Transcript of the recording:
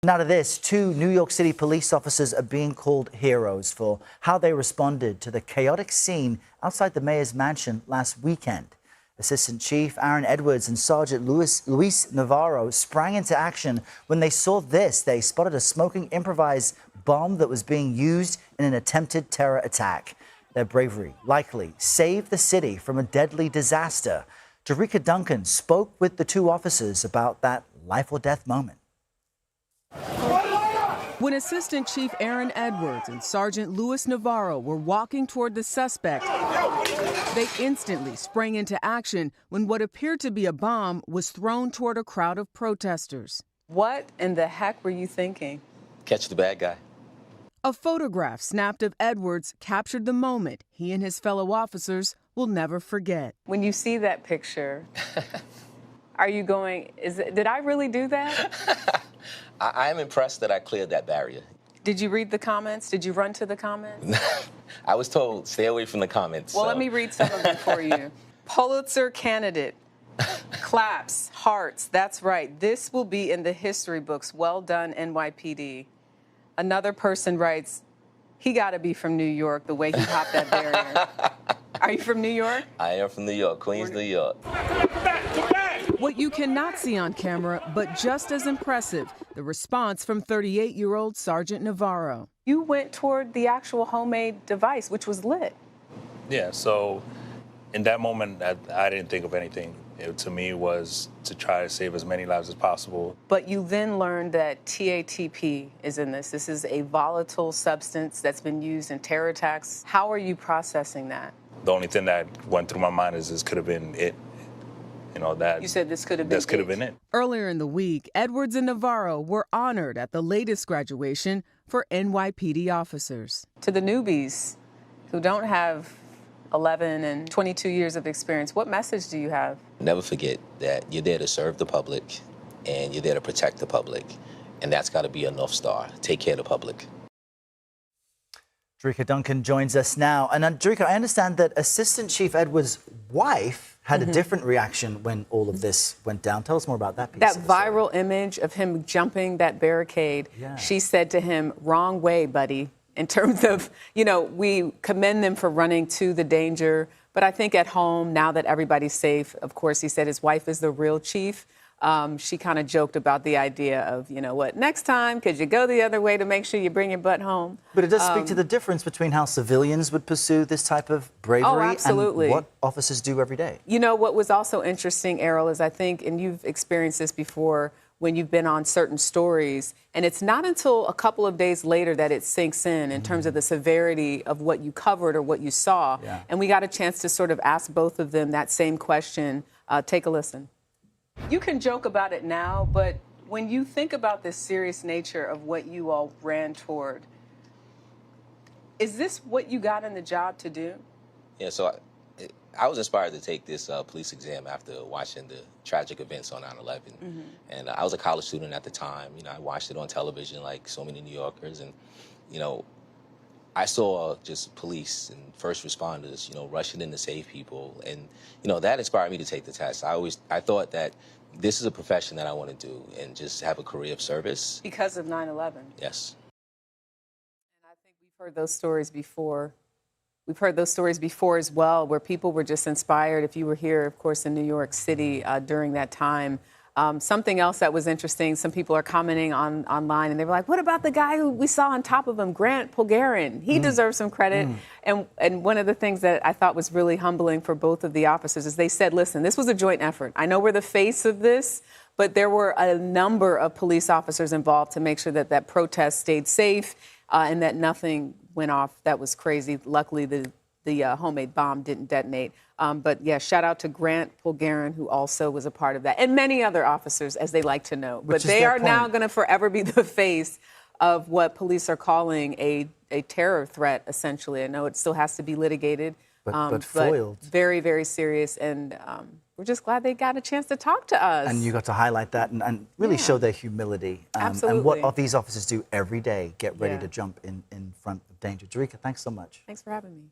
Now to this, 2 New York City police officers are being called heroes for how they responded to the chaotic scene outside the mayor's mansion last weekend. Assistant Chief Aaron Edwards and Sergeant Luis Navarro sprang into action when they saw this. They spotted a smoking improvised bomb that was being used in an attempted terror attack. Their bravery likely saved the city from a deadly disaster. Jericka Duncan spoke with the 2 officers about that life or death moment. When Assistant Chief Aaron Edwards and Sergeant Luis Navarro were walking toward the suspect, they instantly sprang into action when what appeared to be a bomb was thrown toward a crowd of protesters. What in the heck were you thinking? Catch the bad guy. A photograph snapped of Edwards captured the moment he and his fellow officers will never forget. When you see that picture, are you going, did I really do that? I am impressed that I cleared that barrier. Did you read the comments? Did you run to the comments? I was told, stay away from the comments. Well, so. let me read some of them for you. Pulitzer candidate. Claps, hearts, that's right. This will be in the history books. Well done, NYPD. Another person writes, he got to be from New York, the way he hopped that barrier. Are you from New York? I am from New York, Queens, New York. What you cannot see on camera, but just as impressive, the response from 38-year-old Sergeant Navarro. You went toward the actual homemade device, which was lit. Yeah, so in that moment, I didn't think of anything. It, to me, was to try to save as many lives as possible. But you then learned that TATP is in this. This is a volatile substance that's been used in terror attacks. How are you processing that? The only thing that went through my mind is this could have been it. You know, that. You said this could have been it. Earlier in the week, Edwards and Navarro were honored at the latest graduation for NYPD officers. To the newbies who don't have 11 and 22 years of experience, what message do you have? Never forget that you're there to serve the public and you're there to protect the public. And that's got to be a North Star. Take care of the public. Jericka Duncan joins us now. And Jericka, I understand that Assistant Chief Edwards' wife had a different reaction when all of this went down. Tell us more about that piece. That viral image of him jumping that barricade, she said to him, wrong way, buddy, in terms of, you know, we commend them for running to the danger. But I think at home, now that everybody's safe, of course, he said his wife is the real chief. She kind of joked about the idea of, you know what, next time, could you go the other way to make sure you bring your butt home? But it does speak to the difference between how civilians would pursue this type of bravery and what officers do every day. You know, what was also interesting, Errol, is I think, and you've experienced this before when you've been on certain stories, and it's not until a couple of days later that it sinks in terms of the severity of what you covered or what you saw. And we got a chance to sort of ask both of them that same question. Take a listen. You can joke about it now, but when you think about the serious nature of what you all ran toward, is this what you got in the job to do? Yeah, so I was inspired to take this police exam after watching the tragic events on 9/11. And I was a college student at the time. You know, I watched it on television like so many New Yorkers. And, you know, I saw just police and first responders, you know, rushing in to save people. And, you know, that inspired me to take the test. I thought that this is a profession that I want to do and just have a career of service. Because of 9/11? Yes. And I think we've heard those stories before. We've heard those stories before as well, where people were just inspired. If you were here, of course, in New York City during that time. Something else that was interesting, some people are commenting online, and they were like, what about the guy who we saw on top of him, Grant Polgarin? He deserves some credit. And one of the things that I thought was really humbling for both of the officers is they said, listen, this was a joint effort. I know we're the face of this, but there were a number of police officers involved to make sure that that protest stayed safe and that nothing went off. That was crazy. Luckily, the homemade bomb didn't detonate. But yeah, shout out to Grant Polgarin, who also was a part of that, and many other officers, as they like to know. But they are now going to forever be the face of what police are calling a terror threat, essentially. I know it still has to be litigated, but foiled. Very, very serious. And we're just glad they got a chance to talk to us. And you got to highlight that and really show their humility. Absolutely. And what these officers do every day, get ready to jump in front of danger. Jericka, thanks so much. Thanks for having me.